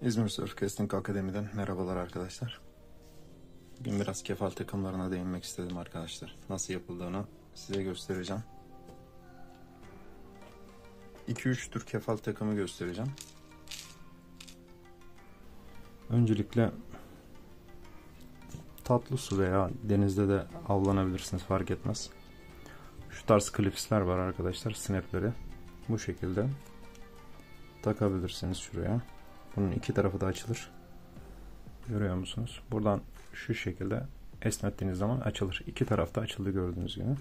İzmir Surf Casting Akademi'den merhabalar arkadaşlar. Bugün biraz kefal takımlarına değinmek istedim arkadaşlar. Nasıl yapıldığını size göstereceğim. 2-3 tür kefal takımı göstereceğim. Öncelikle tatlı su veya denizde de avlanabilirsiniz, fark etmez. Şu tarz klipsler var arkadaşlar, snapleri. Bu şekilde takabilirsiniz şuraya. Bunun iki tarafı da açılır. Görüyor musunuz? Buradan şu şekilde esnettiğiniz zaman açılır. İki tarafta açıldı gördüğünüz gibi.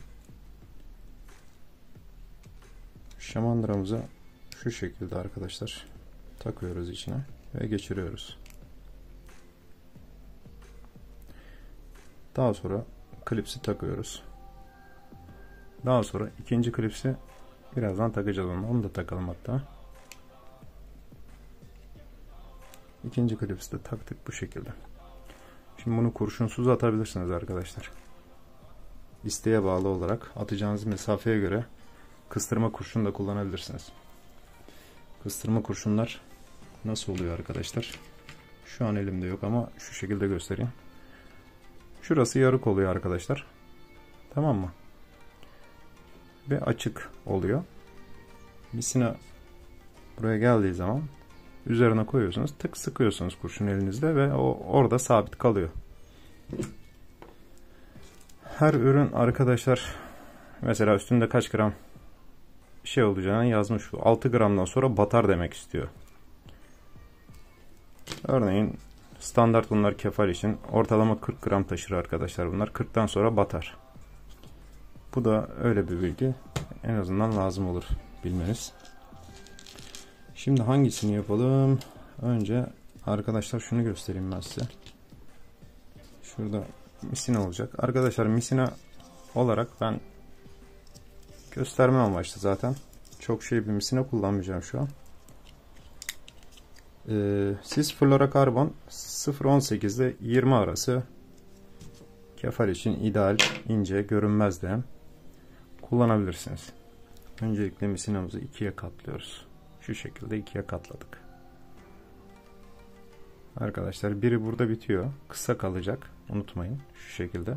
Şamandıramızı şu şekilde arkadaşlar takıyoruz içine ve geçiriyoruz. Daha sonra klipsi takıyoruz. Daha sonra ikinci klipsi birazdan takacağız onu. Onu da takalım hatta. İkinci klipsi de taktık bu şekilde. Şimdi bunu kurşunsuz atabilirsiniz arkadaşlar. İsteğe bağlı olarak atacağınız mesafeye göre kıstırma kurşun da kullanabilirsiniz. Kıstırma kurşunlar nasıl oluyor arkadaşlar? Şu an elimde yok ama şu şekilde göstereyim. Şurası yarık oluyor arkadaşlar. Tamam mı? Ve açık oluyor. Misina buraya geldiği zaman üzerine koyuyorsunuz. Tık sıkıyorsunuz kurşun elinizde ve o orada sabit kalıyor. Her ürün arkadaşlar mesela üstünde kaç gram şey olacağını yazmış. 6 gramdan sonra batar demek istiyor. Örneğin standart bunlar kefal için ortalama 40 gram taşır arkadaşlar bunlar. 40'tan sonra batar. Bu da öyle bir bilgi. En azından lazım olur bilmeniz. Şimdi hangisini yapalım? Önce arkadaşlar şunu göstereyim ben size. Şurada misina olacak. Arkadaşlar misina olarak ben gösterme amaçlı zaten. Çok bir misina kullanmayacağım şu an. Siz fluorokarbon 0.18 ile 20 arası kefal için ideal, ince, görünmez de kullanabilirsiniz. Öncelikle misinamızı ikiye katlıyoruz. Şu şekilde ikiye katladık. Arkadaşlar biri burada bitiyor. Kısa kalacak. Unutmayın. Şu şekilde.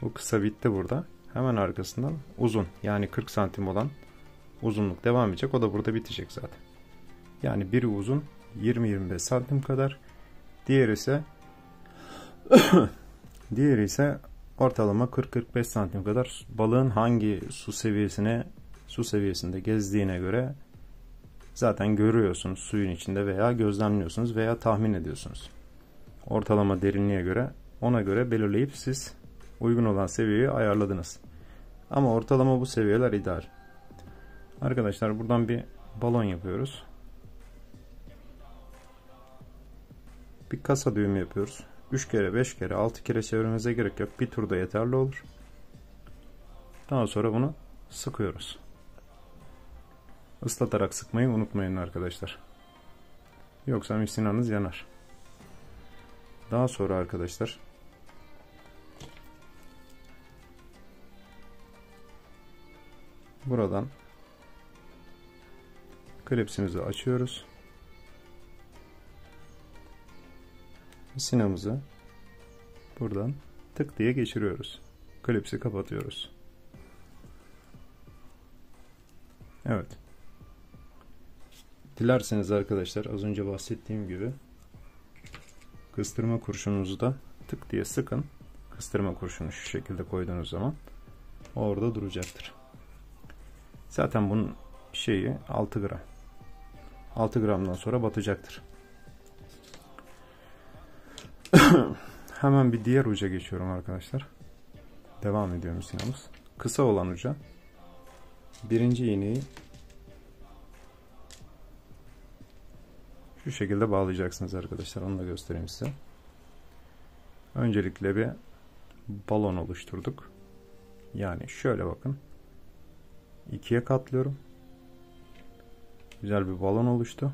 Bu kısa bitti burada. Hemen arkasından uzun. Yani 40 santim olan uzunluk devam edecek. O da burada bitecek zaten. Yani biri uzun 20-25 santim kadar. Diğeri ise ortalama 40-45 santim kadar. Balığın hangi su seviyesinde gezdiğine göre zaten görüyorsunuz suyun içinde veya gözlemliyorsunuz veya tahmin ediyorsunuz. Ortalama derinliğe göre ona göre belirleyip siz uygun olan seviyeyi ayarladınız. Ama ortalama bu seviyeler ideal. Arkadaşlar buradan bir balon yapıyoruz. Bir kasa düğümü yapıyoruz. 3 kere, 5 kere, 6 kere çevirmemize gerek yok. Bir turda yeterli olur. Daha sonra bunu sıkıyoruz. Islatarak sıkmayı unutmayın arkadaşlar. Yoksa misinanız yanar. Daha sonra arkadaşlar buradan klipsimizi açıyoruz. Misinamızı buradan tık diye geçiriyoruz. Klipsi kapatıyoruz. Evet. Dilerseniz arkadaşlar az önce bahsettiğim gibi kıstırma kurşununuzu da tık diye sıkın. Kıstırma kurşunu şu şekilde koyduğunuz zaman orada duracaktır. Zaten bunun şeyi 6 gram. 6 gramdan sonra batacaktır. Hemen bir diğer uca geçiyorum arkadaşlar. Devam ediyor misinamız. Kısa olan uca birinci iğneyi şu şekilde bağlayacaksınız arkadaşlar. Onu da göstereyim size. Öncelikle bir balon oluşturduk. Yani şöyle bakın. İkiye katlıyorum. Güzel bir balon oluştu.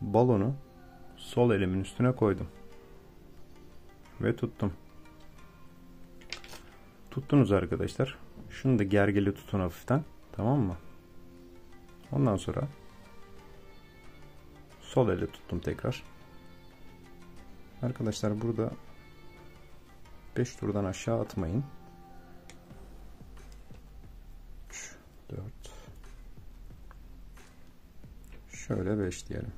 Balonu sol elimin üstüne koydum. Ve tuttum. Tuttunuz arkadaşlar. Şunu da gergeli tutun hafiften. Tamam mı? Ondan sonra Sol elle tuttum tekrar. Arkadaşlar burada 5 turdan aşağı atmayın. 3, 4, şöyle 5 diyelim.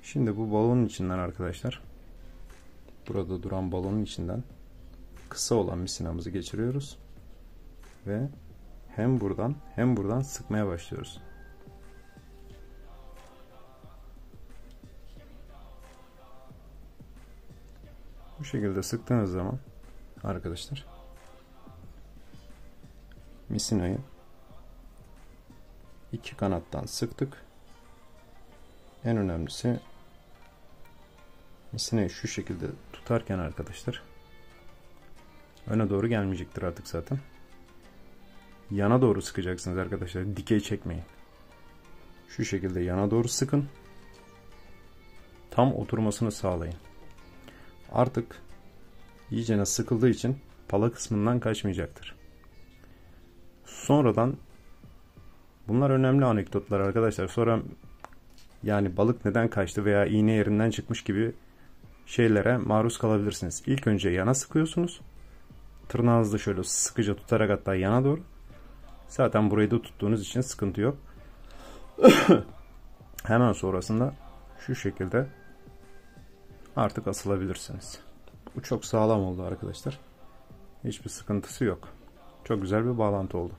Şimdi bu balonun içinden arkadaşlar, burada duran balonun içinden kısa olan misinamızı geçiriyoruz ve hem buradan hem buradan sıkmaya başlıyoruz. Bu şekilde sıktığınız zaman arkadaşlar misinayı iki kanattan sıktık. En önemlisi misinayı şu şekilde tutarken arkadaşlar öne doğru gelmeyecektir artık zaten. Yana doğru sıkacaksınız arkadaşlar. Dikey çekmeyin. Şu şekilde yana doğru sıkın. Tam oturmasını sağlayın. Artık iyicene sıkıldığı için pala kısmından kaçmayacaktır. Sonradan bunlar önemli anekdotlar arkadaşlar. Sonra yani balık neden kaçtı veya iğne yerinden çıkmış gibi şeylere maruz kalabilirsiniz. İlk önce yana sıkıyorsunuz. Tırnağınızla şöyle sıkıca tutarak, hatta yana doğru. Zaten burayı da tuttuğunuz için sıkıntı yok. Hemen sonrasında şu şekilde artık asılabilirsiniz. Bu çok sağlam oldu arkadaşlar. Hiçbir sıkıntısı yok. Çok güzel bir bağlantı oldu.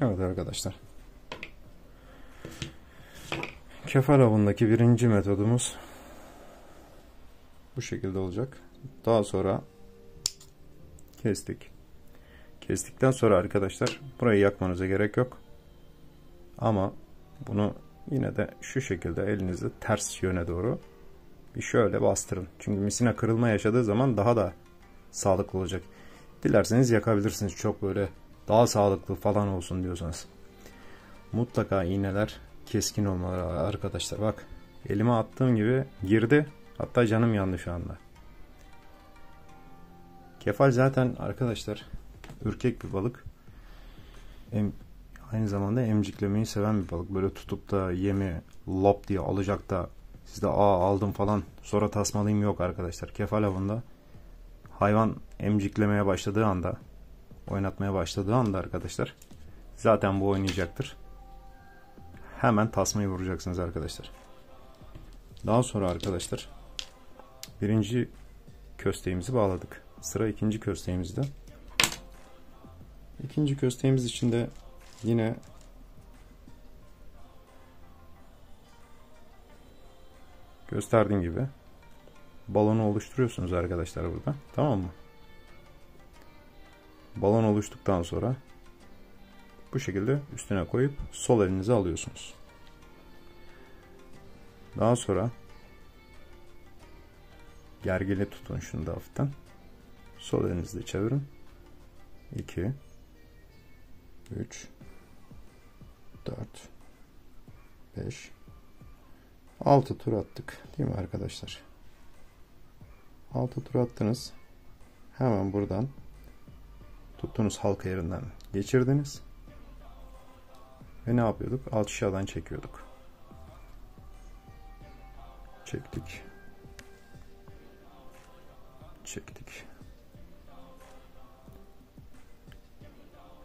Evet arkadaşlar. Kefal avındaki birinci metodumuz bu şekilde olacak. Daha sonra kestik. Kestikten sonra arkadaşlar burayı yakmanıza gerek yok. Ama bunu yine de şu şekilde elinizi ters yöne doğru bir şöyle bastırın. Çünkü misina kırılma yaşadığı zaman daha da sağlıklı olacak. Dilerseniz yakabilirsiniz. Çok böyle daha sağlıklı falan olsun diyorsanız. Mutlaka iğneler keskin olmalı arkadaşlar. Bak elime attığım gibi girdi. Hatta canım yandı şu anda. Kefal zaten arkadaşlar ürkek bir balık. Aynı zamanda emciklemeyi seven bir balık. Böyle tutup da yemi lop diye alacak da siz de aldım falan sonra tasmalayayım yok arkadaşlar. Kefal avında hayvan emciklemeye başladığı anda, oynatmaya başladığı anda arkadaşlar zaten bu oynayacaktır. Hemen tasmayı vuracaksınız arkadaşlar. Daha sonra arkadaşlar birinci kösteğimizi bağladık. Sıra ikinci kösteğimizde. İkinci kösteğimiz için de yine gösterdiğim gibi balonu oluşturuyorsunuz arkadaşlar burada. Tamam mı? Balon oluştuktan sonra bu şekilde üstüne koyup sol elinize alıyorsunuz. Daha sonra gergeli tutun şunu da hafiften. Sol elinizle çevirin. 2 3 4 5 6 tur attık. Değil mi arkadaşlar? 6 tur attınız. Hemen buradan tuttuğunuz halka yerinden geçirdiniz. Ve ne yapıyorduk? Aşağıdan çekiyorduk. Çektik. Çektik.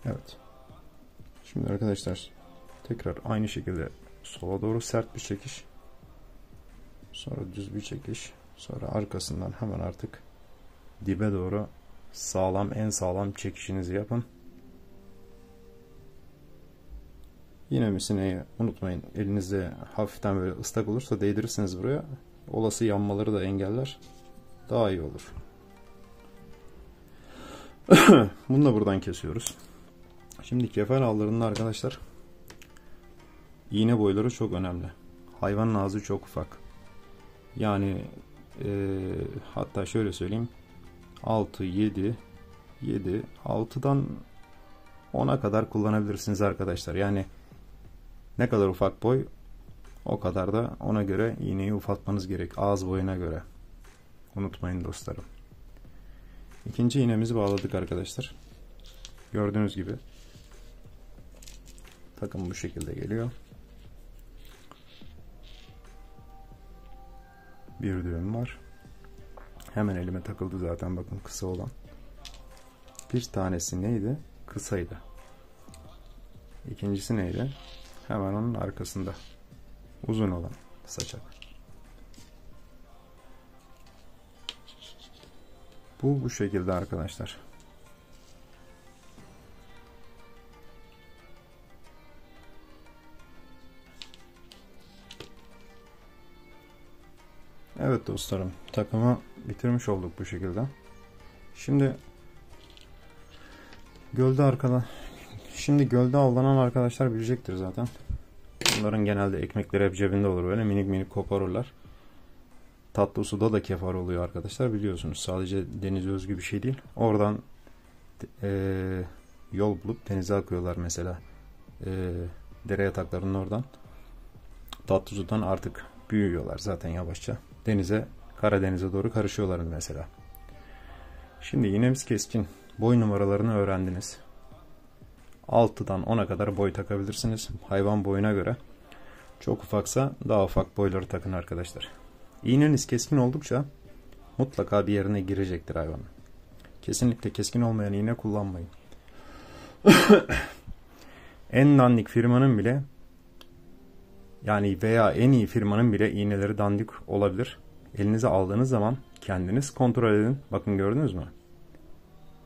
Evet. Şimdi arkadaşlar tekrar aynı şekilde sola doğru sert bir çekiş. Sonra düz bir çekiş. Sonra arkasından hemen artık dibe doğru sağlam, en sağlam çekişinizi yapın. Yine misineyi unutmayın. Elinizde hafiften böyle ıslak olursa değdirirseniz buraya olası yanmaları da engeller. Daha iyi olur. Bunu da buradan kesiyoruz. Şimdi kefal avlarında arkadaşlar iğne boyları çok önemli. Hayvanın ağzı çok ufak. Yani hatta şöyle söyleyeyim. 6, 7, 6'dan 10'a kadar kullanabilirsiniz arkadaşlar. Yani ne kadar ufak boy o kadar da ona göre iğneyi ufaltmanız gerek. Ağız boyuna göre. Unutmayın dostlarım. İkinci iğnemizi bağladık arkadaşlar. Gördüğünüz gibi Takım bu şekilde geliyor. Bir düğüm var. Hemen elime takıldı zaten, bakın kısa olan. Bir tanesi neydi? Kısaydı. İkincisi neydi? Hemen onun arkasında. Uzun olan saçak. Bu şekilde arkadaşlar. Evet dostlarım, takımı bitirmiş olduk bu şekilde. Şimdi gölde avlanan arkadaşlar bilecektir zaten. Bunların genelde ekmekleri hep cebinde olur, böyle minik minik koparırlar. Tatlı suda da kefar oluyor arkadaşlar, biliyorsunuz. Sadece denize özgü bir şey değil. Oradan yol bulup denize akıyorlar mesela. Dere yataklarının oradan. Tatlı sudan artık büyüyorlar zaten yavaşça. Karadeniz'e doğru karışıyorlar mesela. Şimdi iğnemiz keskin. Boy numaralarını öğrendiniz. 6'dan 10'a kadar boy takabilirsiniz. Hayvan boyuna göre. Çok ufaksa daha ufak boyları takın arkadaşlar. İğneniz keskin oldukça mutlaka bir yerine girecektir hayvanın. Kesinlikle keskin olmayan iğne kullanmayın. En dandik firmanın bile, yani veya en iyi firmanın bile iğneleri dandik olabilir. Elinize aldığınız zaman kendiniz kontrol edin. Bakın, gördünüz mü?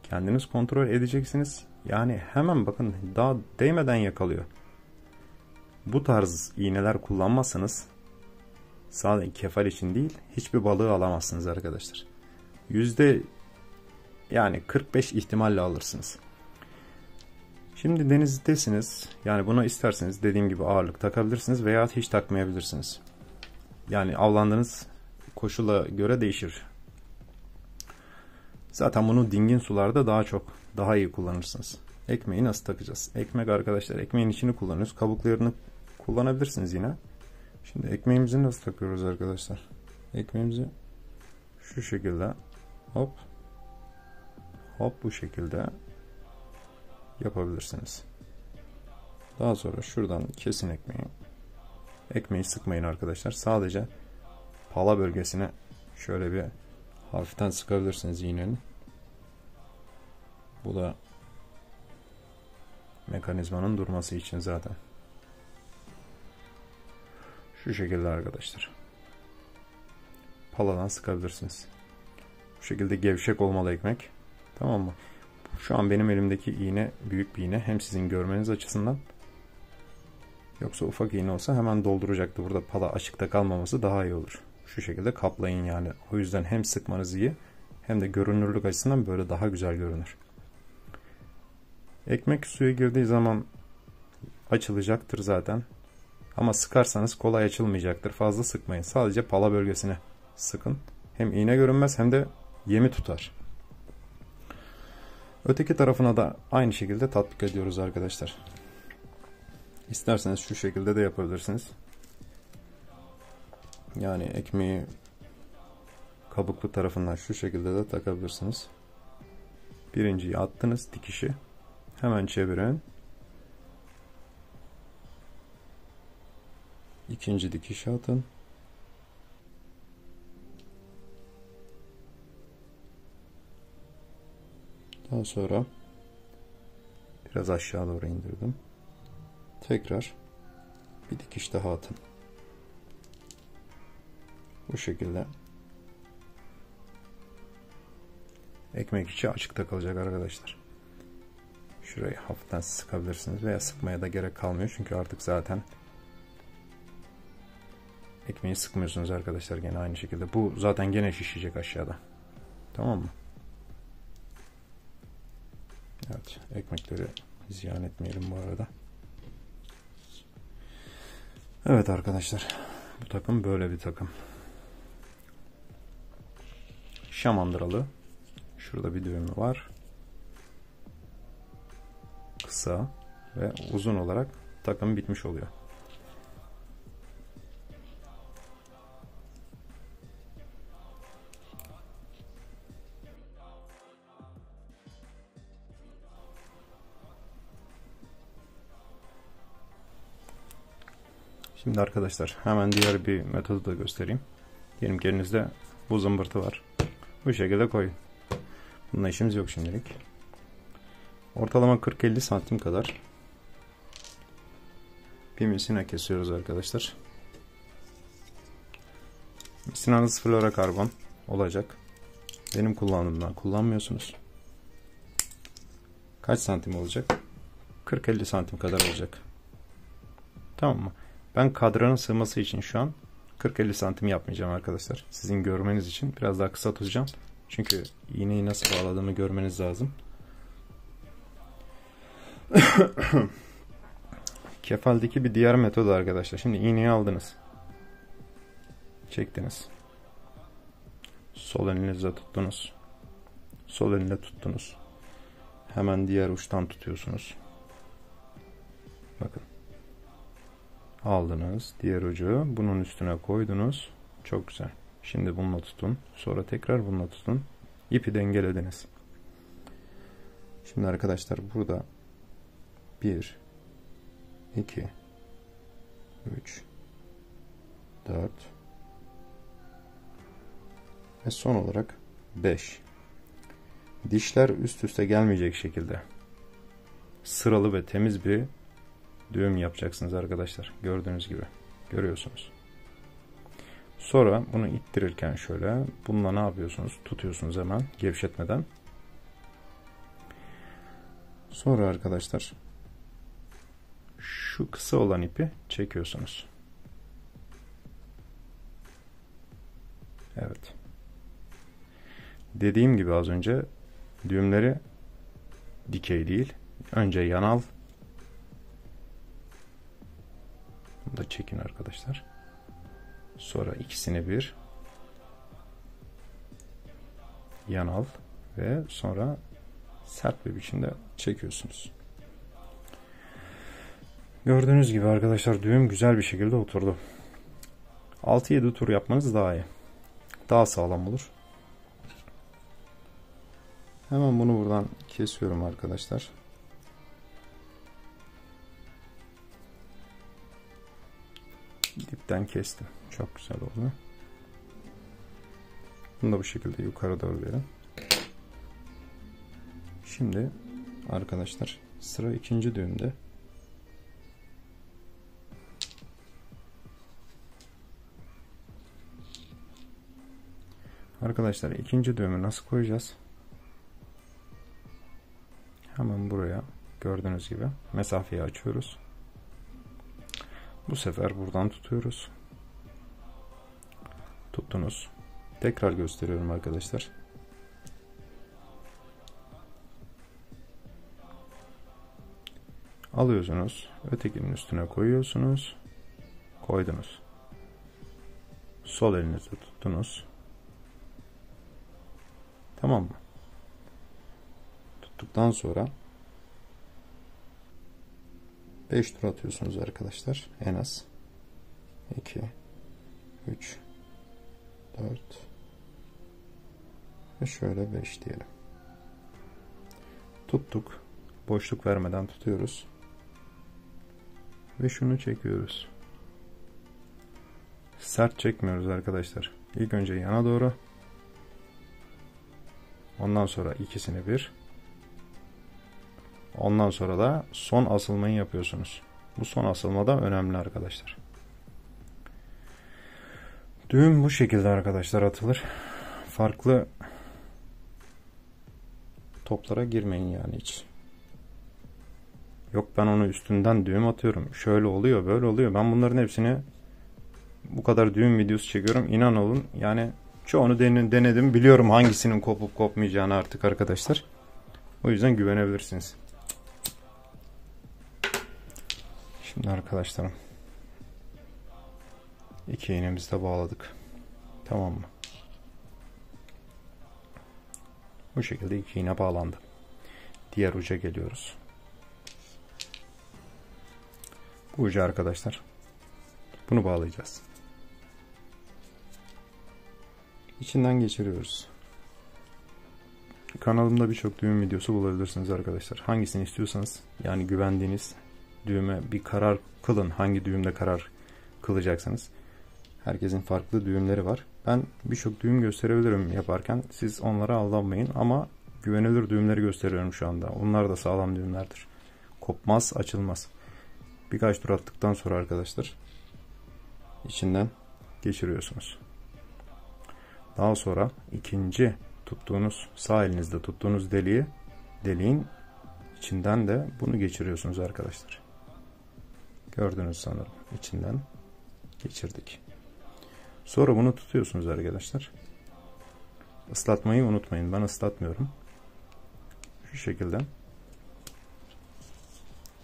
Kendiniz kontrol edeceksiniz. Yani hemen bakın, daha değmeden yakalıyor. Bu tarz iğneler kullanmazsanız sadece kefal için değil, hiçbir balığı alamazsınız arkadaşlar. Yani 45 ihtimalle alırsınız. Şimdi denizdesiniz. Yani buna isterseniz dediğim gibi ağırlık takabilirsiniz veya hiç takmayabilirsiniz. Yani avlandığınız koşula göre değişir. Zaten bunu dingin sularda daha iyi kullanırsınız. Ekmeği nasıl takacağız? Ekmek arkadaşlar, ekmeğin içini kullanıyoruz. Kabuklarını kullanabilirsiniz yine. Şimdi ekmeğimizi nasıl takıyoruz arkadaşlar? Ekmeğimizi şu şekilde hop bu şekilde yapabilirsiniz. Daha sonra şuradan kesin ekmeği. Ekmeği sıkmayın arkadaşlar. Sadece pala bölgesine şöyle bir hafiften sıkabilirsiniz iğnenin. Bu da mekanizmanın durması için zaten. Şu şekilde arkadaşlar. Paladan sıkabilirsiniz. Bu şekilde gevşek olmalı ekmek. Tamam mı? Şu an benim elimdeki iğne büyük bir iğne. Hem sizin görmeniz açısından. Yoksa ufak iğne olsa hemen dolduracaktı. Burada pala açıkta kalmaması daha iyi olur. Şu şekilde kaplayın yani. O yüzden hem sıkmanız iyi hem de görünürlük açısından böyle daha güzel görünür. Ekmek suya girdiği zaman açılacaktır zaten. Ama sıkarsanız kolay açılmayacaktır. Fazla sıkmayın. Sadece pala bölgesine sıkın. Hem iğne görünmez hem de yemi tutar. Öteki tarafına da aynı şekilde tatbik ediyoruz arkadaşlar. İsterseniz şu şekilde de yapabilirsiniz. Yani ekmeği kabuklu tarafından şu şekilde de takabilirsiniz. Birinciyi attınız, dikişi. Hemen çevirin. İkinci dikişi atın. Daha sonra biraz aşağı doğru indirdim. Tekrar bir dikiş daha atın. Bu şekilde ekmek içi açıkta kalacak arkadaşlar. Şurayı hafiften sıkabilirsiniz veya sıkmaya da gerek kalmıyor. Çünkü artık zaten ekmeği sıkmıyorsunuz arkadaşlar, gene aynı şekilde. Bu zaten gene şişecek aşağıda. Tamam mı? Evet, ekmekleri ziyan etmeyelim bu arada. Evet arkadaşlar, bu takım böyle bir takım. Şamandıralı. Şurada bir düğümü var. Kısa ve uzun olarak takım bitmiş oluyor. Şimdi arkadaşlar hemen diğer bir metodu da göstereyim. Diyelim ki elinizde bu zımbırtı var. Bu şekilde koyun. Bununla işimiz yok şimdilik. Ortalama 40-50 santim kadar bir misina kesiyoruz arkadaşlar. Misinanız florokarbon olacak. Benim kullandığımdan kullanmıyorsunuz. Kaç santim olacak? 40-50 santim kadar olacak. Tamam mı? Ben kadranın sığması için şu an 40-50 santim yapmayacağım arkadaşlar. Sizin görmeniz için biraz daha kısa tutacağım. Çünkü iğneyi nasıl bağladığımı görmeniz lazım. Kefaldeki bir diğer metod arkadaşlar. Şimdi iğneyi aldınız. Çektiniz. Sol elinizle tuttunuz. Sol elinle tuttunuz. Hemen diğer uçtan tutuyorsunuz. Bakın. Aldınız. Diğer ucu bunun üstüne koydunuz. Çok güzel. Şimdi bununla tutun. Sonra tekrar bununla tutun. İpi dengelediniz. Şimdi arkadaşlar burada 1 2 3 4 ve son olarak 5. Dişler üst üste gelmeyecek şekilde sıralı ve temiz bir düğüm yapacaksınız arkadaşlar. Gördüğünüz gibi. Görüyorsunuz. Sonra bunu ittirirken şöyle bununla ne yapıyorsunuz? Tutuyorsunuz hemen gevşetmeden. Sonra arkadaşlar şu kısa olan ipi çekiyorsunuz. Evet. Dediğim gibi az önce düğümleri dikey değil. Önce yanal. Bunu da çekin arkadaşlar. Sonra ikisini bir yanal ve sonra sert bir biçimde çekiyorsunuz. Gördüğünüz gibi arkadaşlar düğüm güzel bir şekilde oturdu. 6-7 tur yapmanız daha iyi. Daha sağlam olur. Hemen bunu buradan kesiyorum arkadaşlar. Dipten kestim. Çok güzel oldu. Bunu da bu şekilde yukarı doğru verin. Şimdi arkadaşlar sıra ikinci düğümde. Arkadaşlar ikinci düğümü nasıl koyacağız? Hemen buraya gördüğünüz gibi mesafeyi açıyoruz. Bu sefer buradan tutuyoruz. Tuttunuz. Tekrar gösteriyorum arkadaşlar. Alıyorsunuz. Ötekinin üstüne koyuyorsunuz. Koydunuz. Sol elinizle tuttunuz. Tamam mı? Tuttuktan sonra 5 tur atıyorsunuz arkadaşlar. En az 2 3 4 ve şöyle 5 diyelim. Tuttuk. Boşluk vermeden tutuyoruz. Ve şunu çekiyoruz. Sert çekmiyoruz arkadaşlar. İlk önce yana doğru. Ondan sonra ikisini bir. Ondan sonra da son asılmayı yapıyorsunuz. Bu son asılma da önemli arkadaşlar. Düğüm bu şekilde arkadaşlar atılır. Farklı toplara girmeyin yani hiç. Yok ben onu üstünden düğüm atıyorum. Şöyle oluyor, böyle oluyor. Ben bunların hepsini bu kadar düğüm videosu çekiyorum. İnan olun yani çoğunu denedim. Biliyorum hangisinin kopup kopmayacağını artık arkadaşlar. O yüzden güvenebilirsiniz. Şimdi arkadaşlarım 2 iğnemizi de bağladık. Tamam mı? Bu şekilde 2 iğne bağlandı. Diğer uca geliyoruz. Bu ucu arkadaşlar. Bunu bağlayacağız. İçinden geçiriyoruz. Kanalımda birçok düğüm videosu bulabilirsiniz arkadaşlar. Hangisini istiyorsanız yani güvendiğiniz düğüme bir karar kılın. Hangi düğümde karar kılacaksınız. Herkesin farklı düğümleri var. Ben birçok düğüm gösterebilirim yaparken. Siz onlara aldanmayın ama güvenilir düğümleri gösteriyorum şu anda. Onlar da sağlam düğümlerdir. Kopmaz, açılmaz. Birkaç tur attıktan sonra arkadaşlar içinden geçiriyorsunuz. Daha sonra ikinci tuttuğunuz, sağ elinizde tuttuğunuz deliğin içinden de bunu geçiriyorsunuz arkadaşlar. Gördünüz sanırım. İçinden geçirdik. Sonra bunu tutuyorsunuz arkadaşlar. Islatmayı unutmayın. Ben ıslatmıyorum. Şu şekilde.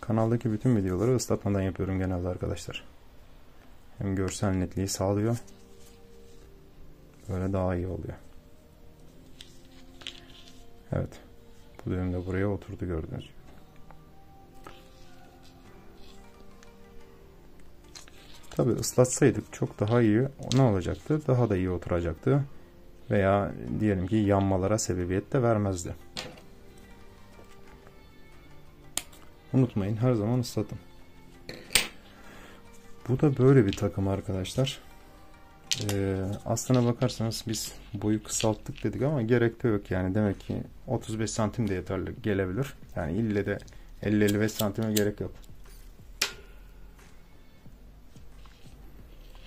Kanaldaki bütün videoları ıslatmadan yapıyorum genelde arkadaşlar. Hem görsel netliği sağlıyor. Böyle daha iyi oluyor. Evet. Bu düğüm de buraya oturdu gördüğünüz gibi. Tabi ıslatsaydık çok daha iyi ne olacaktı? Daha da iyi oturacaktı. Veya diyelim ki yanmalara sebebiyet de vermezdi. Unutmayın her zaman ıslatın. Bu da böyle bir takım arkadaşlar. Aslına bakarsanız biz boyu kısalttık dedik ama gerek de yok yani. Demek ki 35 santim de yeterli gelebilir. Yani ille de 50-55 santime gerek yok.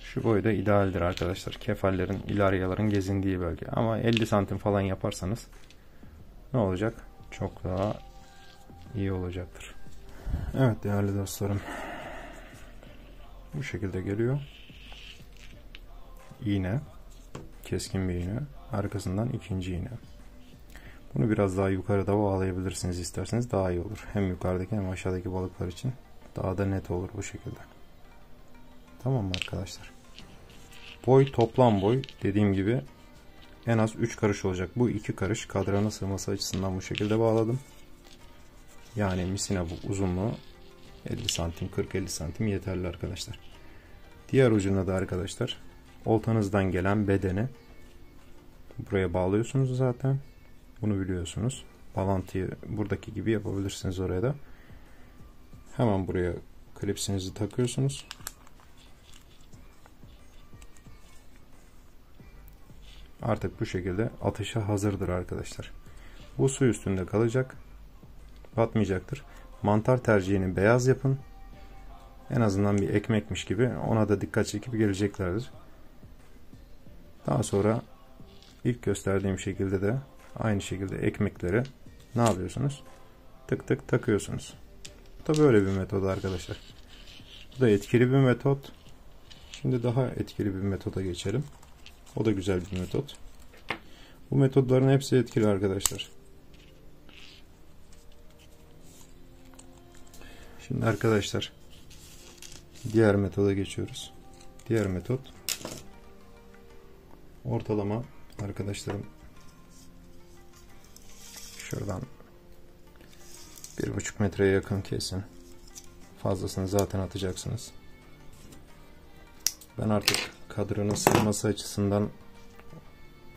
Şu boy da idealdir arkadaşlar. Kefallerin, ilaryaların gezindiği bölge. Ama 50 santim falan yaparsanız ne olacak? Çok daha iyi olacaktır. Evet değerli dostlarım. Bu şekilde geliyor. İğne. Keskin bir iğne. Arkasından ikinci iğne. Bunu biraz daha yukarıda bağlayabilirsiniz isterseniz daha iyi olur. Hem yukarıdaki hem aşağıdaki balıklar için daha da net olur bu şekilde. Tamam mı arkadaşlar? Boy, toplam boy dediğim gibi en az 3 karış olacak. Bu 2 karış kadrana sığması açısından bu şekilde bağladım. Yani misina bu uzunluğu 50 santim 40-50 santim yeterli arkadaşlar. Diğer ucuna da arkadaşlar oltanızdan gelen bedeni buraya bağlıyorsunuz zaten. Bunu biliyorsunuz. Bağlantıyı buradaki gibi yapabilirsiniz oraya da. Hemen buraya klipsinizi takıyorsunuz. Artık bu şekilde atışa hazırdır arkadaşlar. Bu su üstünde kalacak. Batmayacaktır. Mantar tercihini beyaz yapın. En azından bir ekmekmiş gibi ona da dikkat çekip geleceklerdir. Daha sonra ilk gösterdiğim şekilde de aynı şekilde ekmekleri ne yapıyorsunuz? Tık tık takıyorsunuz. Bu da böyle bir metod arkadaşlar. Bu da etkili bir metot. Şimdi daha etkili bir metoda geçelim. O da güzel bir metot. Bu metodların hepsi etkili arkadaşlar. Şimdi arkadaşlar diğer metoda geçiyoruz. Diğer metot ortalama arkadaşlarım şuradan 1,5 metreye yakın kesin. Fazlasını zaten atacaksınız. Ben artık kadranın sığması açısından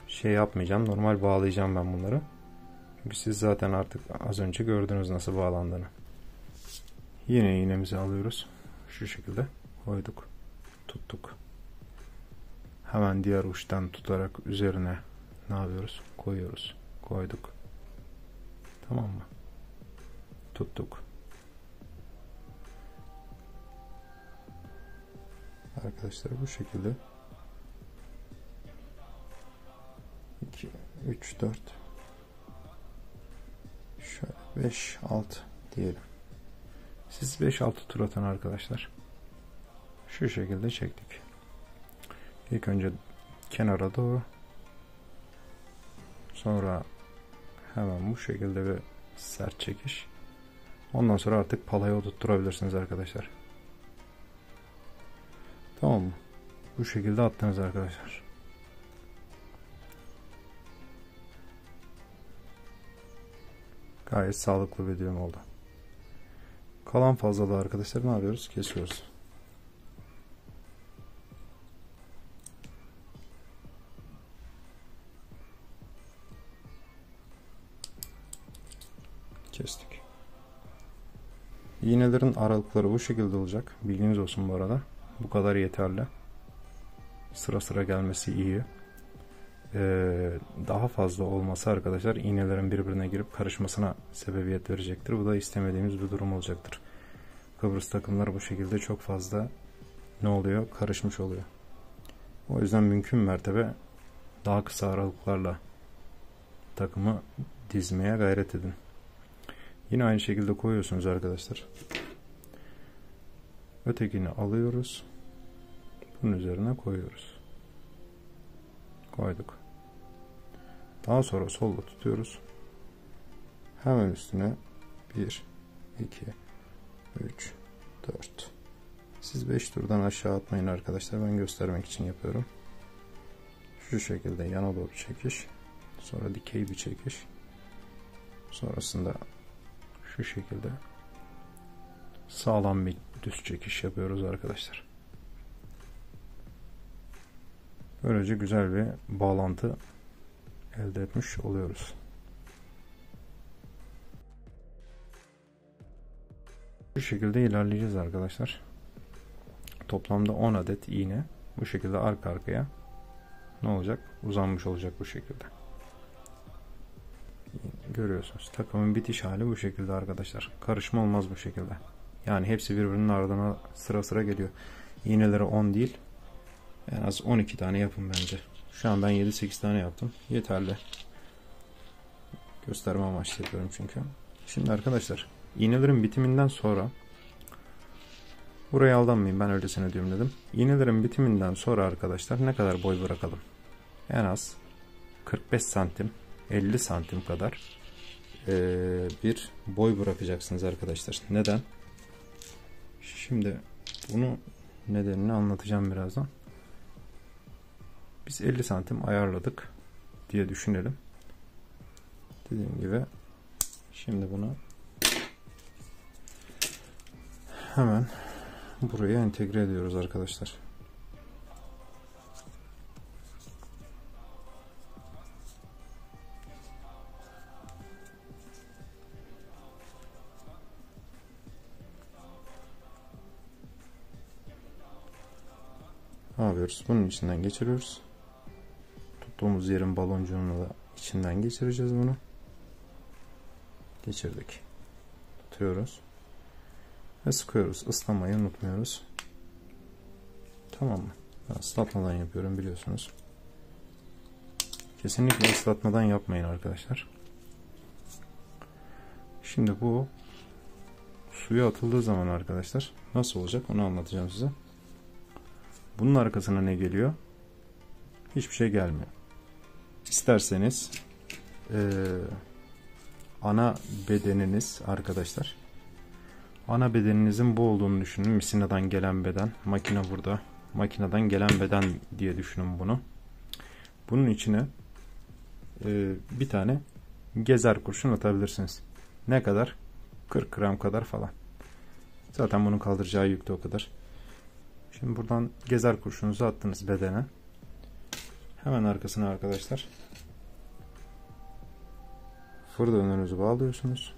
şey yapmayacağım. Normal bağlayacağım ben bunları. Çünkü siz zaten artık az önce gördünüz nasıl bağlandığını. Yine iğnemizi alıyoruz. Şu şekilde koyduk. Tuttuk. Hemen diğer uçtan tutarak üzerine ne yapıyoruz? Koyuyoruz. Koyduk. Tamam mı? Tuttuk. Arkadaşlar bu şekilde 2, 3, 4 şöyle 5, 6 diyelim. Siz 5-6 tur atın arkadaşlar. Şu şekilde çektik. İlk önce kenara doğru. Sonra hemen bu şekilde bir sert çekiş. Ondan sonra artık palaya oturtturabilirsiniz arkadaşlar. Tamam mı? Bu şekilde attınız arkadaşlar. Gayet sağlıklı bir düğüm oldu. Kalan fazlalığı arkadaşlar ne yapıyoruz? Kesiyoruz. Kestik. İğnelerin aralıkları bu şekilde olacak. Bilginiz olsun bu arada. Bu kadar yeterli. Sıra sıra gelmesi iyi. Daha fazla olması arkadaşlar iğnelerin birbirine girip karışmasına sebebiyet verecektir. Bu da istemediğimiz bir durum olacaktır. Kıbrıs takımları bu şekilde çok fazla ne oluyor? Karışmış oluyor. O yüzden mümkün mertebe daha kısa aralıklarla takımı dizmeye gayret edin. Yine aynı şekilde koyuyorsunuz arkadaşlar. Ötekini alıyoruz. Bunun üzerine koyuyoruz. Koyduk. Daha sonra solla tutuyoruz. Hemen üstüne 1, 2, 3, 4. Siz 5 turdan aşağı atmayın arkadaşlar. Ben göstermek için yapıyorum. Şu şekilde yana doğru çekiş. Sonra dikey bir çekiş. Sonrasında şu şekilde sağlam bir düz çekiş yapıyoruz arkadaşlar. Böylece güzel bir bağlantı elde etmiş oluyoruz. Bu şekilde ilerleyeceğiz arkadaşlar. Toplamda 10 adet iğne bu şekilde arka arkaya ne olacak? Uzanmış olacak bu şekilde. Görüyorsunuz. Takımın bitiş hali bu şekilde arkadaşlar. Karışma olmaz bu şekilde. Yani hepsi birbirinin ardına sıra sıra geliyor. İğneleri 10 değil. En az 12 tane yapın bence. Şu an ben 7-8 tane yaptım. Yeterli. Gösterme amaçlı yapıyorum çünkü. Şimdi arkadaşlar iğnelerin bitiminden sonra buraya aldanmayayım, ben öylesine diyorum dedim. İğnelerin bitiminden sonra arkadaşlar ne kadar boy bırakalım? En az 45 santim 50 santim kadar bir boy bırakacaksınız arkadaşlar. Neden? Şimdi bunu nedenini anlatacağım birazdan. Biz 50 santim ayarladık diye düşünelim. Dediğim gibi şimdi bunu hemen buraya entegre ediyoruz arkadaşlar. Ne yapıyoruz? Bunun içinden geçiriyoruz. Tuttuğumuz yerin baloncuğunu da içinden geçireceğiz bunu. Geçirdik. Tutuyoruz. Ve sıkıyoruz. Islamayı unutmuyoruz. Tamam mı? Ben ıslatmadan yapıyorum biliyorsunuz. Kesinlikle ıslatmadan yapmayın arkadaşlar. Şimdi bu suya atıldığı zaman arkadaşlar nasıl olacak onu anlatacağım size. Bunun arkasına ne geliyor? Hiçbir şey gelmiyor. İsterseniz ana bedeniniz arkadaşlar. Ana bedeninizin bu olduğunu düşünün. Misinadan gelen beden. Makine burada. Makineden gelen beden diye düşünün bunu. Bunun içine bir tane gezer kurşun atabilirsiniz. Ne kadar? 40 gram kadar falan. Zaten bunun kaldıracağı yük de o kadar. Şimdi buradan gezer kurşununuzu attınız bedene. Hemen arkasına arkadaşlar fır döndürünüzü bağlıyorsunuz.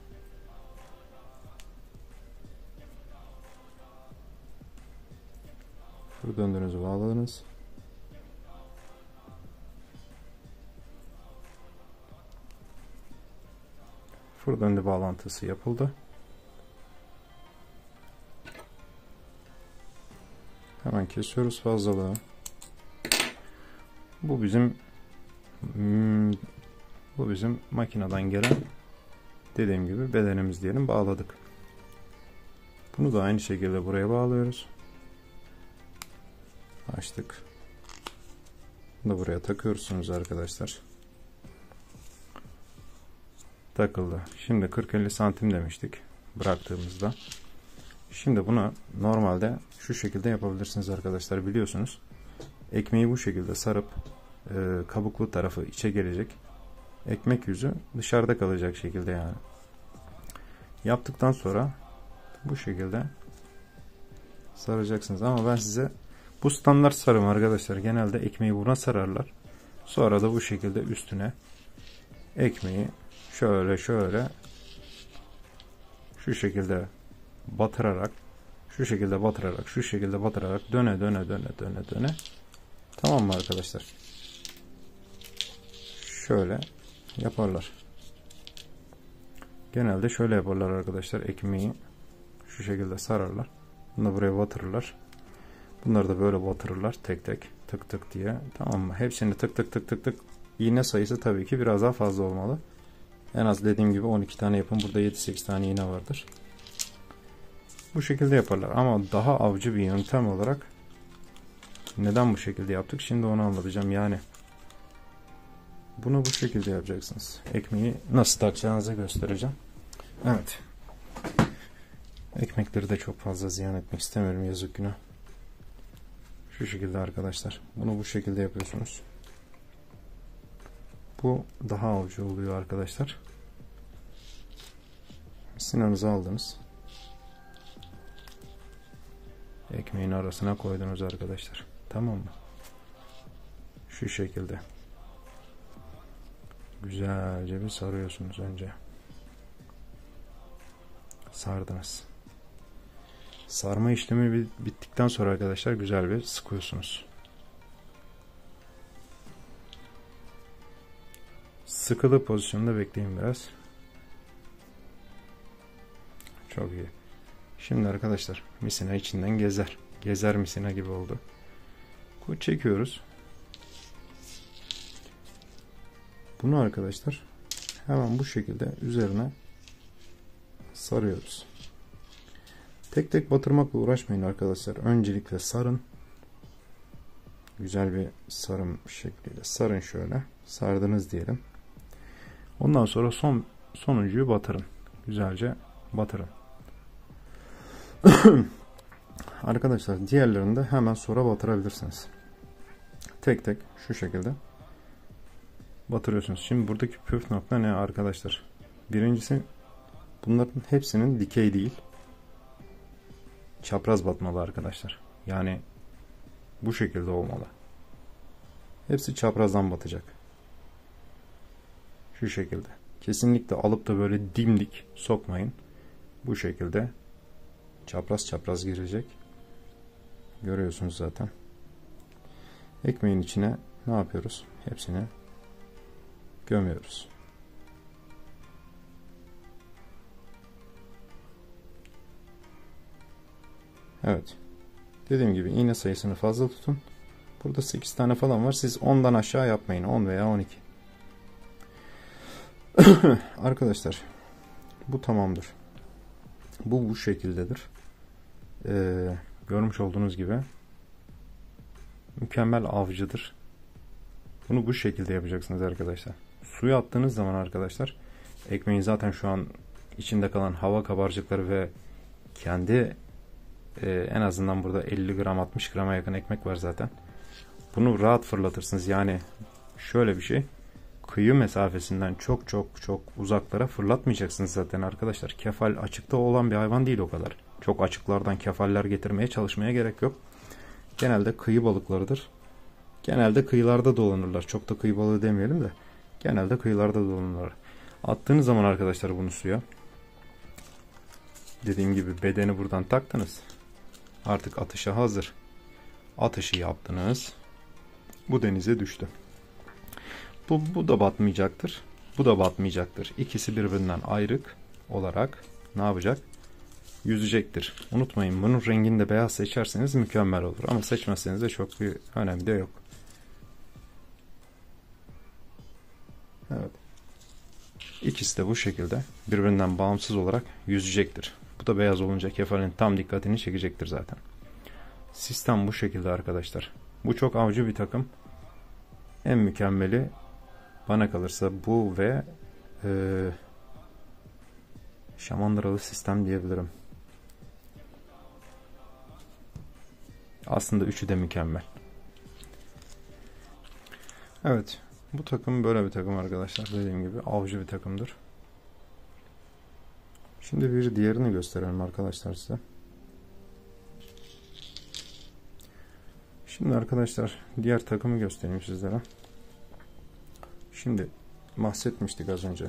Fır döndürünüzü bağladınız. Fır döndü bağlantısı yapıldı. Hemen kesiyoruz fazlalığı. Bu bizim makineden gelen dediğim gibi bedenimiz diyelim, bağladık. Bunu da aynı şekilde buraya bağlıyoruz. Açtık. Bunu da buraya takıyorsunuz arkadaşlar. Takıldı. Şimdi 40-50 santim demiştik bıraktığımızda. Şimdi buna normalde şu şekilde yapabilirsiniz arkadaşlar, biliyorsunuz. Ekmeği bu şekilde sarıp kabuklu tarafı içe gelecek. Ekmek yüzü dışarıda kalacak şekilde yani. Yaptıktan sonra bu şekilde saracaksınız. Ama ben size bu standart sarım arkadaşlar. Genelde ekmeği buna sararlar. Sonra da bu şekilde üstüne ekmeği şöyle şu şekilde batırarak Şu şekilde batırarak, şu şekilde batırarak döne döne döne döne döne. Tamam mı arkadaşlar? Şöyle yaparlar. Genelde şöyle yaparlar arkadaşlar. Ekmeği şu şekilde sararlar. Bunu da buraya batırırlar. Bunları da böyle batırırlar tek tek, tık tık diye. Tamam mı? Hepsini tık tık tık tık tık. İğne sayısı tabii ki biraz daha fazla olmalı. En az dediğim gibi 12 tane yapın. Burada 7-8 tane iğne vardır. Bu şekilde yaparlar. Ama daha avcı bir yöntem olarak neden bu şekilde yaptık? Şimdi onu anlatacağım. Yani bunu bu şekilde yapacaksınız. Ekmeği nasıl takacağınızı göstereceğim. Evet. Ekmekleri de çok fazla ziyan etmek istemiyorum. Yazık günah. Şu şekilde arkadaşlar. Bunu bu şekilde yapıyorsunuz. Bu daha avcı oluyor arkadaşlar. Sinanızı aldınız. Ekmeğin arasına koydunuz arkadaşlar. Tamam mı? Şu şekilde. Güzelce bir sarıyorsunuz önce. Sardınız. Sarma işlemi bittikten sonra arkadaşlar güzel bir sıkıyorsunuz. Sıkılı pozisyonda bekleyin biraz. Çok iyi. Şimdi arkadaşlar misina içinden gezer. Gezer misina gibi oldu. Çekiyoruz. Bunu arkadaşlar hemen bu şekilde üzerine sarıyoruz. Tek tek batırmakla uğraşmayın arkadaşlar. Öncelikle sarın. Güzel bir sarım şekliyle sarın şöyle. Sardınız diyelim. Ondan sonra sonuncuyu batırın. Güzelce batırın. Arkadaşlar diğerlerini de hemen sonra batırabilirsiniz. Tek tek şu şekilde batırıyorsunuz. Şimdi buradaki püf nokta ne arkadaşlar? Birincisi bunların hepsinin dikey değil, çapraz batmalı arkadaşlar. Yani bu şekilde olmalı. Hepsi çaprazdan batacak. Şu şekilde. Kesinlikle alıp da böyle dimdik sokmayın. Bu şekilde çapraz çapraz girecek. Görüyorsunuz zaten. Ekmeğin içine ne yapıyoruz? Hepsini gömüyoruz. Evet. Dediğim gibi iğne sayısını fazla tutun. Burada 8 tane falan var. Siz 10'dan aşağı yapmayın. 10 veya 12. Arkadaşlar bu tamamdır. Bu şekildedir. Görmüş olduğunuz gibi mükemmel avcıdır. Bunu bu şekilde yapacaksınız arkadaşlar. Suya attığınız zaman arkadaşlar ekmeğin zaten şu an içinde kalan hava kabarcıkları ve kendi en azından burada 50 gram 60 grama yakın ekmek var zaten. Bunu rahat fırlatırsınız. Yani şöyle bir şey. Kıyı mesafesinden çok uzaklara fırlatmayacaksınız zaten arkadaşlar. Kefal açıkta olan bir hayvan değil o kadar. Çok açıklardan kefaller getirmeye çalışmaya gerek yok. Genelde kıyı balıklarıdır. Genelde kıyılarda dolanırlar. Çok da kıyı balığı demeyelim de. Genelde kıyılarda dolanırlar. Attığınız zaman arkadaşlar bunu suya. Dediğim gibi bedeni buradan taktınız. Artık atışa hazır. Atışı yaptınız. Bu denize düştü. Bu da batmayacaktır. Bu da batmayacaktır. İkisi birbirinden ayrık olarak ne yapacak? Yüzecektir. Unutmayın bunun rengini de beyaz seçerseniz mükemmel olur. Ama seçmezseniz de çok bir önemi de yok. Evet. İkisi de bu şekilde birbirinden bağımsız olarak yüzecektir. Bu da beyaz olunca kefalin tam dikkatini çekecektir zaten. Sistem bu şekilde arkadaşlar. Bu çok avcı bir takım. En mükemmeli bana kalırsa bu ve şamandıralı sistem diyebilirim. Aslında üçü de mükemmel. Evet. Bu takım böyle bir takım arkadaşlar. Dediğim gibi avcı bir takımdır. Şimdi bir diğerini gösterelim arkadaşlar size. Şimdi arkadaşlar diğer takımı göstereyim sizlere. Şimdi bahsetmiştik az önce.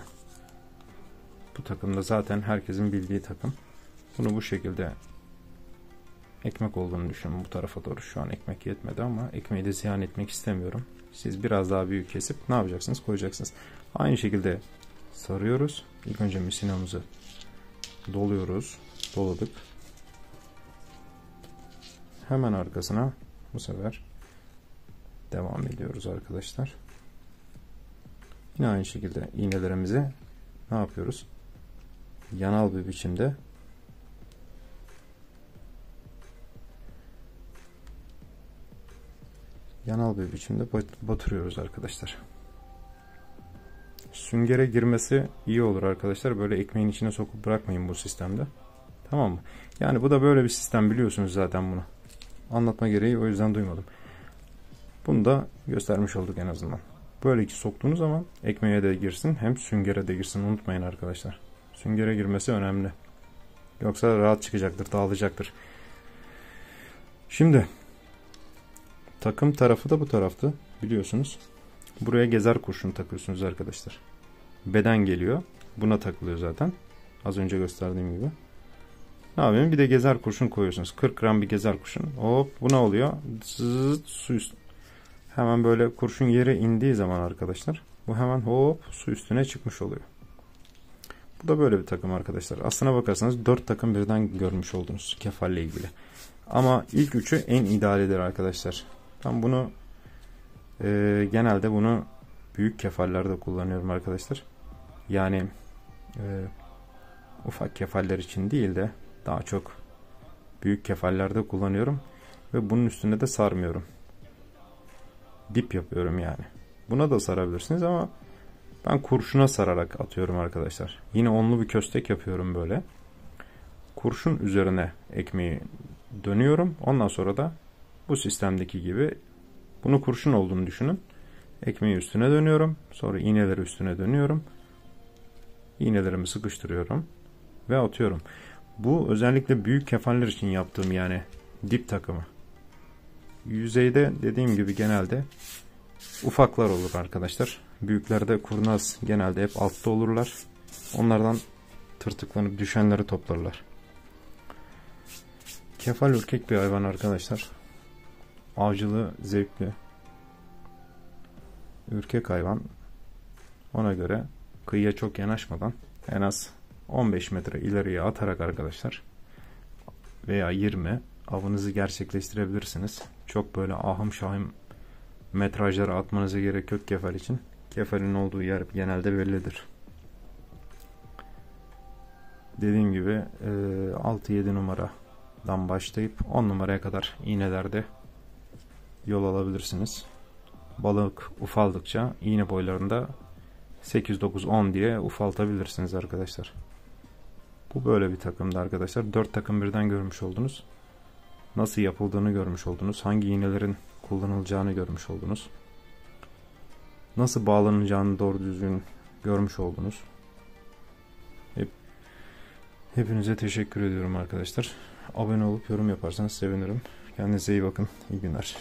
Bu takımda zaten herkesin bildiği takım. Bunu bu şekilde ekmek olduğunu düşünün bu tarafa doğru. Şu an ekmek yetmedi ama ekmeği de ziyan etmek istemiyorum. Siz biraz daha büyük kesip ne yapacaksınız? Koyacaksınız. Aynı şekilde sarıyoruz. İlk önce misinamızı doluyoruz. Doladık. Hemen arkasına bu sefer devam ediyoruz arkadaşlar. Yine aynı şekilde iğnelerimizi ne yapıyoruz? Yanal bir biçimde batırıyoruz arkadaşlar. Süngere girmesi iyi olur arkadaşlar. Böyle ekmeğin içine sokup bırakmayın bu sistemde. Tamam mı? Yani bu da böyle bir sistem, biliyorsunuz zaten bunu. Anlatma gereği o yüzden duymadım. Bunu da göstermiş olduk en azından. Böyle ki soktuğunuz zaman ekmeğe de girsin hem süngere de girsin, unutmayın arkadaşlar. Süngere girmesi önemli. Yoksa rahat çıkacaktır, dağılacaktır. Şimdi takım tarafı da bu taraftı biliyorsunuz. Buraya gezer kurşun takıyorsunuz arkadaşlar. Beden geliyor. Buna takılıyor zaten. Az önce gösterdiğim gibi. Ne yapayım? Bir de gezer kurşun koyuyorsunuz. 40 gram bir gezer kurşun. Hop, bu ne oluyor? Zıt, su üstü. Hemen böyle kurşun yere indiği zaman arkadaşlar, bu hemen hop su üstüne çıkmış oluyor. Bu da böyle bir takım arkadaşlar. Aslına bakarsanız 4 takım birden görmüş oldunuz kefalle ilgili. Ama ilk üçü en idealidir arkadaşlar. Ben bunu genelde bunu büyük kefallerde kullanıyorum arkadaşlar. Yani ufak kefaller için değil de daha çok büyük kefallerde kullanıyorum. Ve bunun üstüne de sarmıyorum. Dip yapıyorum yani. Buna da sarabilirsiniz ama ben kurşuna sararak atıyorum arkadaşlar. Yine onlu bir köstek yapıyorum böyle. Kurşun üzerine ekmeği dönüyorum. Ondan sonra da bu sistemdeki gibi, bunu kurşun olduğunu düşünün. Ekmeği üstüne dönüyorum. Sonra iğneleri üstüne dönüyorum. İğnelerimi sıkıştırıyorum ve atıyorum. Bu özellikle büyük kefaller için yaptığım yani dip takımı. Yüzeyde dediğim gibi genelde ufaklar olur arkadaşlar. Büyüklerde kurnaz genelde hep altta olurlar. Onlardan tırtıklanıp düşenleri toplarlar. Kefal ürkek bir hayvan arkadaşlar. Avcılığı zevkli. Ürkek hayvan. Ona göre kıyıya çok yanaşmadan en az 15 metre ileriye atarak arkadaşlar veya 20 avınızı gerçekleştirebilirsiniz. Çok böyle ahım şahım metrajlara atmanıza gerek yok kefal için. Kefalin olduğu yer genelde bellidir. Dediğim gibi 6-7 numaradan başlayıp 10 numaraya kadar iğnelerde yol alabilirsiniz. Balık ufaldıkça iğne boylarında 8, 9, 10 diye ufaltabilirsiniz arkadaşlar. Bu böyle bir takımdı arkadaşlar. 4 takım birden görmüş oldunuz. Nasıl yapıldığını görmüş oldunuz. Hangi iğnelerin kullanılacağını görmüş oldunuz. Nasıl bağlanacağını doğru düzgün görmüş oldunuz. Hepinize teşekkür ediyorum arkadaşlar. Abone olup yorum yaparsanız sevinirim. Kendinize iyi bakın. İyi günler.